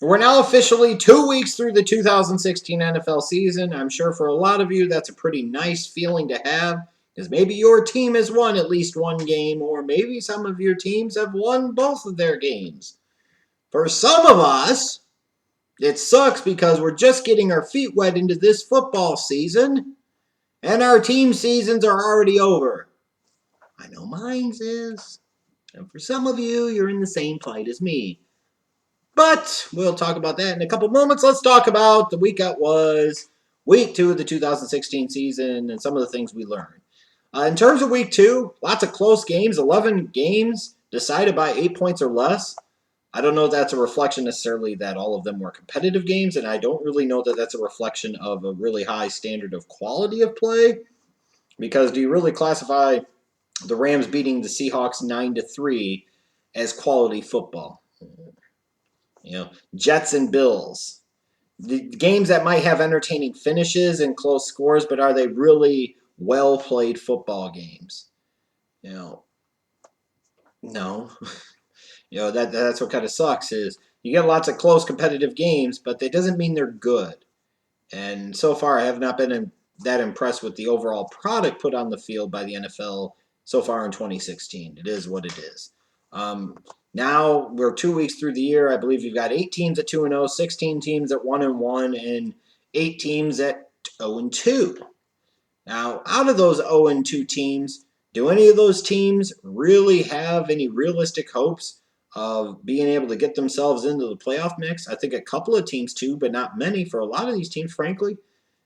We're now officially 2 weeks through the 2016 NFL season. I'm sure for a lot of you that's a pretty nice feeling to have because maybe your team has won at least one game, or maybe some of your teams have won both of their games. For some of us, it sucks because we're just getting our feet wet into this football season, and our team seasons are already over. I know mine's is. And for some of you, you're in the same plight as me. But we'll talk about that in a couple moments. Let's talk about the week that was week 2 of the 2016 season and some of the things we learned. In terms of week 2, lots of close games, 11 games decided by 8 points or less. I don't know if that's a reflection necessarily that all of them were competitive games, and I don't really know that that's a reflection of a really high standard of quality of play. Because do you really classify the Rams beating the Seahawks 9-3 as quality football? Jets and Bills. The games that might have entertaining finishes and close scores, but are they really well played football games? No. That's what kind of sucks is you get lots of close competitive games, but that doesn't mean they're good. And so far, I have not been that impressed with the overall product put on the field by the NFL so far in 2016. It is what it is. Now we're 2 weeks through the year. I believe you've got 8 teams at 2-0, 16 teams at 1-1, and 8 teams at 0-2. Now, out of those 0-2 teams, do any of those teams really have any realistic hopes of being able to get themselves into the playoff mix? I think a couple of teams do, but not many. For a lot of these teams, frankly,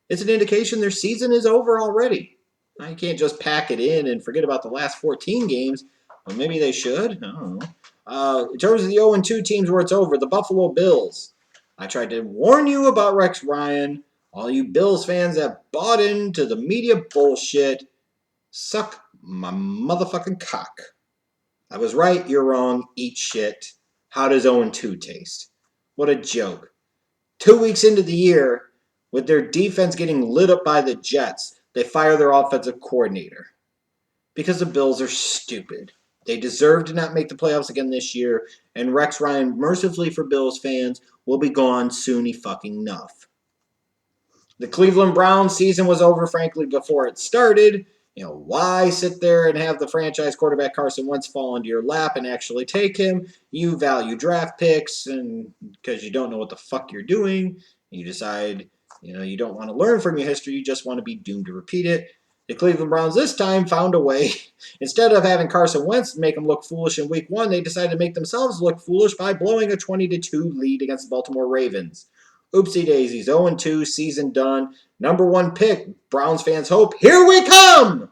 it's an indication their season is over already. Now, you can't just pack it in and forget about the last 14 games. Or maybe they should. I don't know. In terms of the 0-2 teams where it's over, the Buffalo Bills. I tried to warn you about Rex Ryan. All you Bills fans that bought into the media bullshit, suck my motherfucking cock. I was right, you're wrong, eat shit. How does 0-2 taste? What a joke. 2 weeks into the year, with their defense getting lit up by the Jets, they fire their offensive coordinator. Because the Bills are stupid. They deserve to not make the playoffs again this year, and Rex Ryan, mercifully for Bills fans, will be gone soon fucking enough. The Cleveland Browns season was over, frankly, before it started. Why sit there and have the franchise quarterback Carson Wentz fall into your lap and actually take him? You value draft picks, and because you don't know what the fuck you're doing, you decide, you don't want to learn from your history, you just want to be doomed to repeat it. The Cleveland Browns this time found a way. Instead of having Carson Wentz make them look foolish in week 1, they decided to make themselves look foolish by blowing a 20-2 lead against the Baltimore Ravens. Oopsie daisies, 0-2, season done. Number 1 pick, Browns fans hope. Here we come!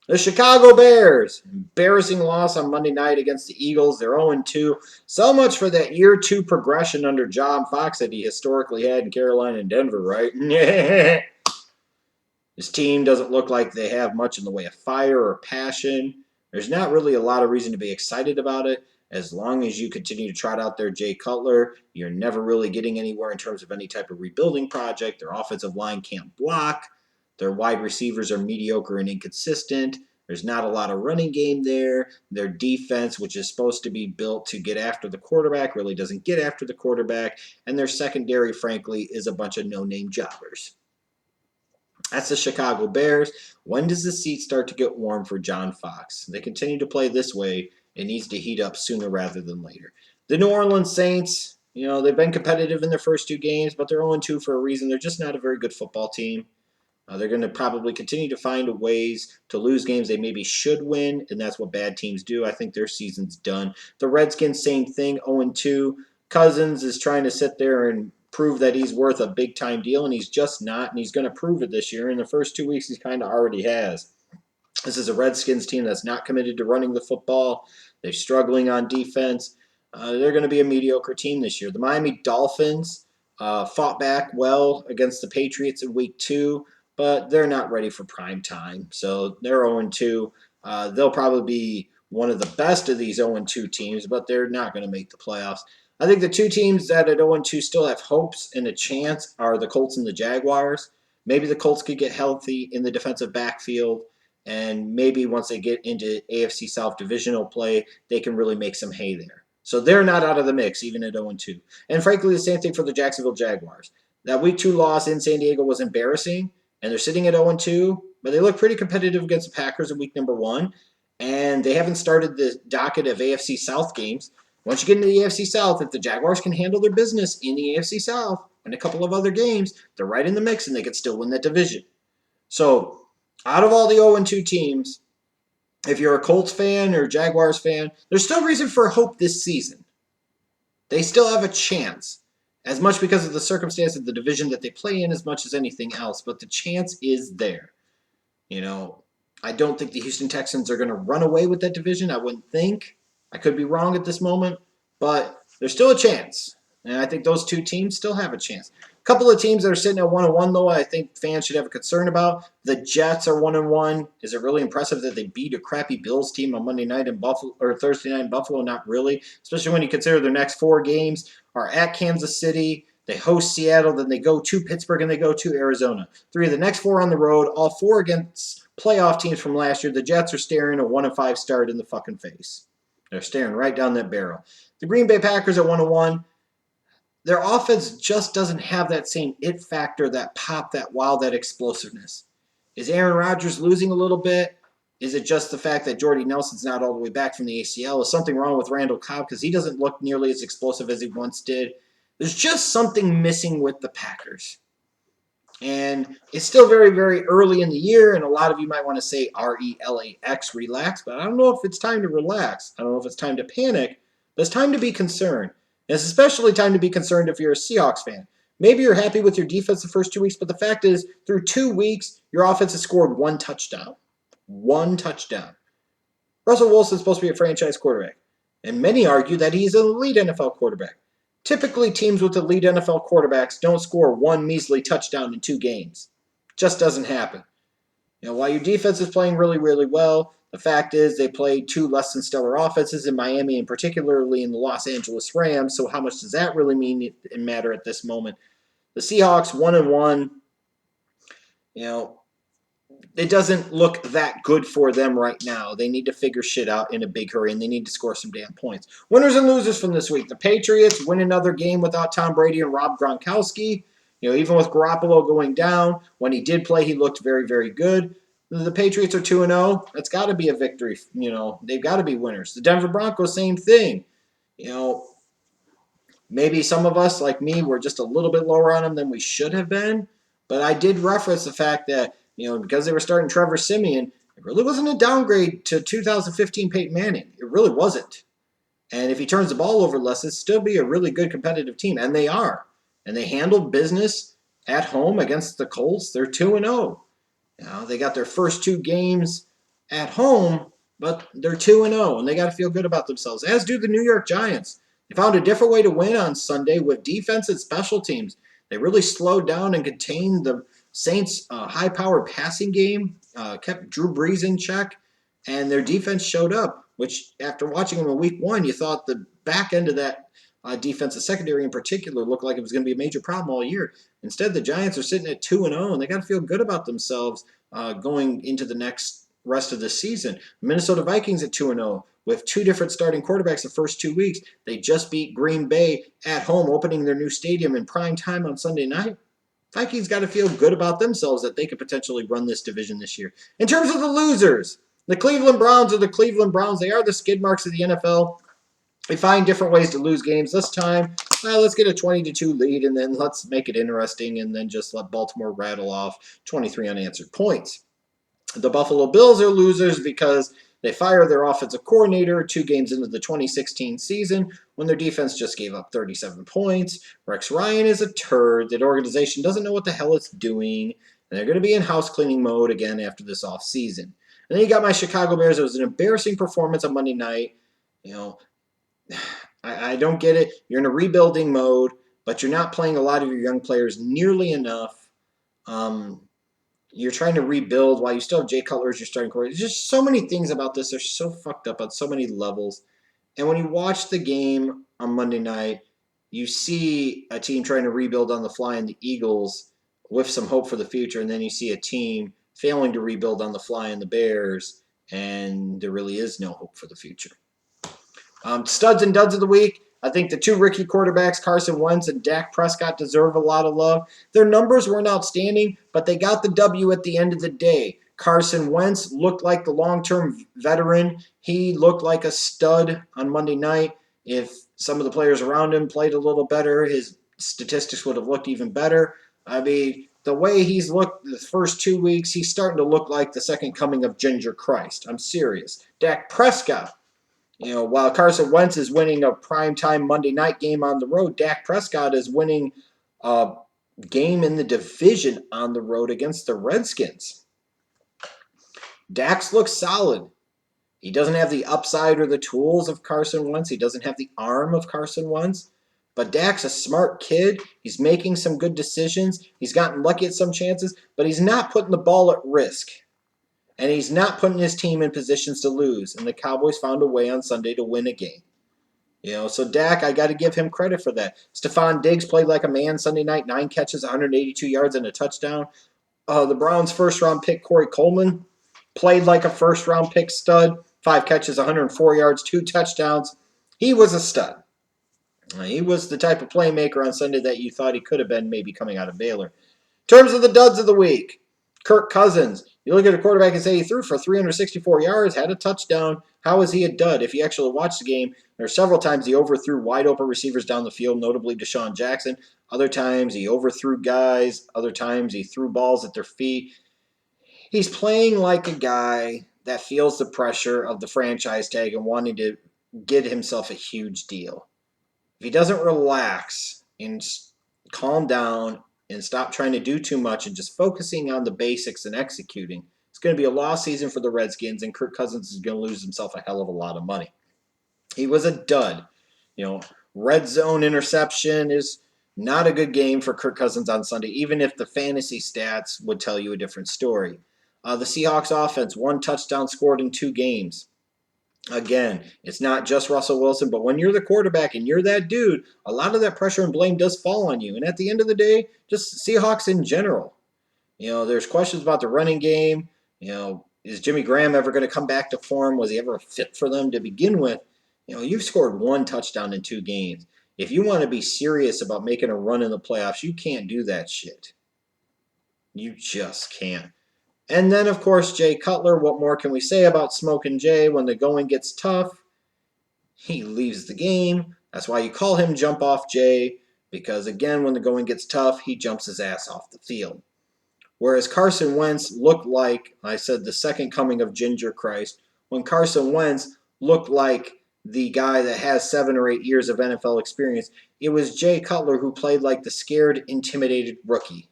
The Chicago Bears. Embarrassing loss on Monday night against the Eagles. They're 0-2. So much for that year 2 progression under John Fox that he historically had in Carolina and Denver, right? This team doesn't look like they have much in the way of fire or passion. There's not really a lot of reason to be excited about it. As long as you continue to trot out there Jay Cutler, you're never really getting anywhere in terms of any type of rebuilding project. Their offensive line can't block. Their wide receivers are mediocre and inconsistent. There's not a lot of running game there. Their defense, which is supposed to be built to get after the quarterback, really doesn't get after the quarterback. And their secondary, frankly, is a bunch of no-name jobbers. That's the Chicago Bears. When does the seat start to get warm for John Fox? They continue to play this way. It needs to heat up sooner rather than later. The New Orleans Saints, they've been competitive in their first 2 games, but they're 0-2 for a reason. They're just not a very good football team. They're going to probably continue to find ways to lose games they maybe should win, and that's what bad teams do. I think their season's done. The Redskins, same thing, 0-2. Cousins is trying to sit there and prove that he's worth a big-time deal, and he's just not, and he's going to prove it this year. In the first 2 weeks, he kind of already has. This is a Redskins team that's not committed to running the football. They're struggling on defense. They're going to be a mediocre team this year. The Miami Dolphins fought back well against the Patriots in week 2, but they're not ready for prime time. So they're 0-2. They'll probably be one of the best of these 0-2 teams, but they're not going to make the playoffs. I think the 2 teams that at 0-2 still have hopes and a chance are the Colts and the Jaguars. Maybe the Colts could get healthy in the defensive backfield, and maybe once they get into AFC South divisional play, they can really make some hay there. So they're not out of the mix, even at 0-2. And frankly, the same thing for the Jacksonville Jaguars. That week 2 loss in San Diego was embarrassing, and they're sitting at 0-2, but they look pretty competitive against the Packers in week number 1. And they haven't started the docket of AFC South games. Once you get into the AFC South, if the Jaguars can handle their business in the AFC South and a couple of other games, they're right in the mix and they could still win that division. So, out of all the 0-2 teams, if you're a Colts fan or a Jaguars fan, there's still reason for hope this season. They still have a chance, as much because of the circumstance of the division that they play in as much as anything else, but the chance is there. You know, I don't think the Houston Texans are going to run away with that division. I wouldn't think. I could be wrong at this moment, but there's still a chance. And I think those two teams still have a chance. A couple of teams that are sitting at 1-1, though, I think fans should have a concern about. The Jets are 1-1. Is it really impressive that they beat a crappy Bills team on Monday night in Buffalo or Thursday night in Buffalo? Not really, especially when you consider their next 4 games are at Kansas City. They host Seattle, then they go to Pittsburgh, and they go to Arizona. 3 of the next 4 on the road, all 4 against playoff teams from last year. The Jets are staring a 1-5 start in the fucking face. They're staring right down that barrel. The Green Bay Packers at 1-1. Their offense just doesn't have that same it factor, that pop, that wow, that explosiveness. Is Aaron Rodgers losing a little bit? Is it just the fact that Jordy Nelson's not all the way back from the ACL? Is something wrong with Randall Cobb because he doesn't look nearly as explosive as he once did? There's just something missing with the Packers. And it's still very, very early in the year, and a lot of you might want to say RELAX, relax, but I don't know if it's time to relax. I don't know if it's time to panic, but it's time to be concerned. And it's especially time to be concerned if you're a Seahawks fan. Maybe you're happy with your defense the first 2 weeks, but the fact is, through 2 weeks, your offense has scored 1 touchdown. 1 touchdown. Russell Wilson's supposed to be a franchise quarterback, and many argue that he's an elite NFL quarterback. Typically, teams with elite NFL quarterbacks don't score 1 measly touchdown in 2 games. Just doesn't happen. You know, while your defense is playing really, really well, the fact is they played 2 less than stellar offenses in Miami and particularly in the Los Angeles Rams, so how much does that really mean and matter at this moment? The Seahawks, 1-1, you know, it doesn't look that good for them right now. They need to figure shit out in a big hurry, and they need to score some damn points. Winners and losers from this week. The Patriots win another game without Tom Brady and Rob Gronkowski. You know, even with Garoppolo going down, when he did play, he looked very, very good. The Patriots are 2-0. That's got to be a victory. You know, they've got to be winners. The Denver Broncos, same thing. You know, maybe some of us, like me, were just a little bit lower on them than we should have been. But I did reference the fact that, you know, because they were starting Trevor Siemian, it really wasn't a downgrade to 2015 Peyton Manning. It really wasn't. And if he turns the ball over less, it'd still be a really good competitive team. And they are. And they handled business at home against the Colts. They're 2-0. You know, they got their first 2 games at home, but they're 2-0. And they got to feel good about themselves, as do the New York Giants. They found a different way to win on Sunday with defense and special teams. They really slowed down and contained the Saints' high-powered passing game, kept Drew Brees in check, and their defense showed up, which after watching them in week 1, you thought the back end of that defensive secondary in particular looked like it was going to be a major problem all year. Instead, the Giants are sitting at 2-0, and they got to feel good about themselves going into the next rest of the season. Minnesota Vikings at 2-0 with 2 different starting quarterbacks the first 2 weeks. They just beat Green Bay at home, opening their new stadium in prime time on Sunday night. Vikings got to feel good about themselves that they could potentially run this division this year. In terms of the losers, the Cleveland Browns are the Cleveland Browns. They are the skid marks of the NFL. They find different ways to lose games. This time, let's get a 20-2 lead, and then let's make it interesting, and then just let Baltimore rattle off 23 unanswered points. The Buffalo Bills are losers because they fire their offensive coordinator 2 games into the 2016 season when their defense just gave up 37 points. Rex Ryan is a turd. That organization doesn't know what the hell it's doing, and they're going to be in house cleaning mode again after this offseason. And then you got my Chicago Bears. It was an embarrassing performance on Monday night. You know, I don't get it. You're in a rebuilding mode, but you're not playing a lot of your young players nearly enough. You're trying to rebuild while you still have Jay Cutler as your starting quarterback. There's just so many things about this. They're so fucked up on so many levels. And when you watch the game on Monday night, you see a team trying to rebuild on the fly in the Eagles with some hope for the future, and then you see a team failing to rebuild on the fly in the Bears, and there really is no hope for the future. Studs and duds of the week. I think the two rookie quarterbacks, Carson Wentz and Dak Prescott, deserve a lot of love. Their numbers weren't outstanding, but they got the W at the end of the day. Carson Wentz looked like the long-term veteran. He looked like a stud on Monday night. If some of the players around him played a little better, his statistics would have looked even better. I mean, the way he's looked the first 2 weeks, he's starting to look like the second coming of Ginger Christ. I'm serious. Dak Prescott. While Carson Wentz is winning a primetime Monday night game on the road, Dak Prescott is winning a game in the division on the road against the Redskins. Dax looks solid. He doesn't have the upside or the tools of Carson Wentz. He doesn't have the arm of Carson Wentz. But Dak's a smart kid. He's making some good decisions. He's gotten lucky at some chances, but he's not putting the ball at risk. And he's not putting his team in positions to lose. And the Cowboys found a way on Sunday to win a game. So Dak, I got to give him credit for that. Stephon Diggs played like a man Sunday night, 9 catches, 182 yards, and a touchdown. The Browns' first-round pick, Corey Coleman, played like a first-round pick stud, 5 catches, 104 yards, 2 touchdowns. He was a stud. He was the type of playmaker on Sunday that you thought he could have been maybe coming out of Baylor. In terms of the duds of the week, Kirk Cousins. You look at a quarterback and say he threw for 364 yards, had a touchdown. How is he a dud? If you actually watch the game, there are several times he overthrew wide-open receivers down the field, notably Deshaun Jackson. Other times he overthrew guys. Other times he threw balls at their feet. He's playing like a guy that feels the pressure of the franchise tag and wanting to get himself a huge deal. If he doesn't relax and calm down and stop trying to do too much and just focusing on the basics and executing, it's going to be a lost season for the Redskins, and Kirk Cousins is going to lose himself a hell of a lot of money. He was a dud. Red zone interception is not a good game for Kirk Cousins on Sunday, even if the fantasy stats would tell you a different story. The Seahawks offense, 1 touchdown scored in 2 games. Again, it's not just Russell Wilson, but when you're the quarterback and you're that dude, a lot of that pressure and blame does fall on you. And at the end of the day, just Seahawks in general. There's questions about the running game. Is Jimmy Graham ever going to come back to form? Was he ever a fit for them to begin with? You've scored 1 touchdown in 2 games. If you want to be serious about making a run in the playoffs, you can't do that shit. You just can't. And then, of course, Jay Cutler. What more can we say about Smokin Jay? When the going gets tough, he leaves the game. That's why you call him Jump Off Jay, because, again, when the going gets tough, he jumps his ass off the field. Whereas Carson Wentz looked like, I said, the second coming of Ginger Christ, when Carson Wentz looked like the guy that has 7 or 8 years of NFL experience, it was Jay Cutler who played like the scared, intimidated rookie.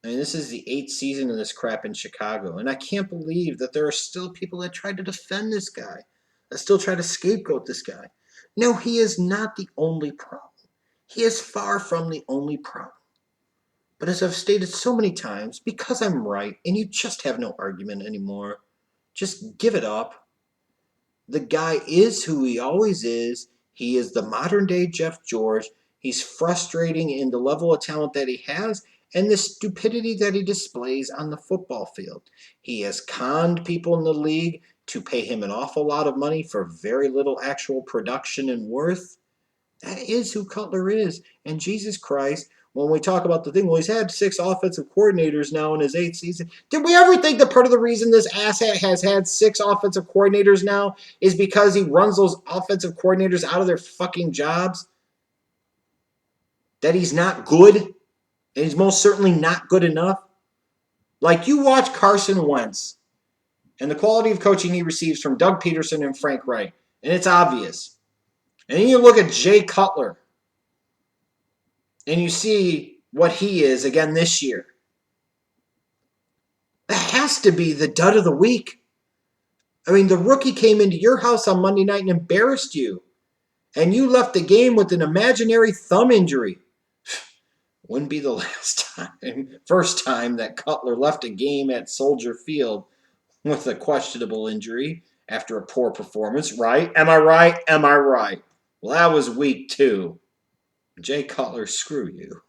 And this is the 8th season of this crap in Chicago. And I can't believe that there are still people that try to defend this guy, that still try to scapegoat this guy. No, he is not the only problem. He is far from the only problem. But as I've stated so many times, because I'm right and you just have no argument anymore, just give it up. The guy is who he always is. He is the modern day Jeff George. He's frustrating in the level of talent that he has and the stupidity that he displays on the football field. He has conned people in the league to pay him an awful lot of money for very little actual production and worth. That is who Cutler is. And Jesus Christ, when we talk about the thing, well, he's had 6 offensive coordinators now in his 8th season. Did we ever think that part of the reason this asshat has had 6 offensive coordinators now is because he runs those offensive coordinators out of their fucking jobs? That he's not good? And he's most certainly not good enough? Like, you watch Carson Wentz and the quality of coaching he receives from Doug Peterson and Frank Reich, and it's obvious. And then you look at Jay Cutler, and you see what he is again this year. That has to be the dud of the week. I mean, the rookie came into your house on Monday night and embarrassed you. And you left the game with an imaginary thumb injury. Wouldn't be the first time that Cutler left a game at Soldier Field with a questionable injury after a poor performance, right? Am I right? Am I right? Well, that was week 2. Jay Cutler, screw you.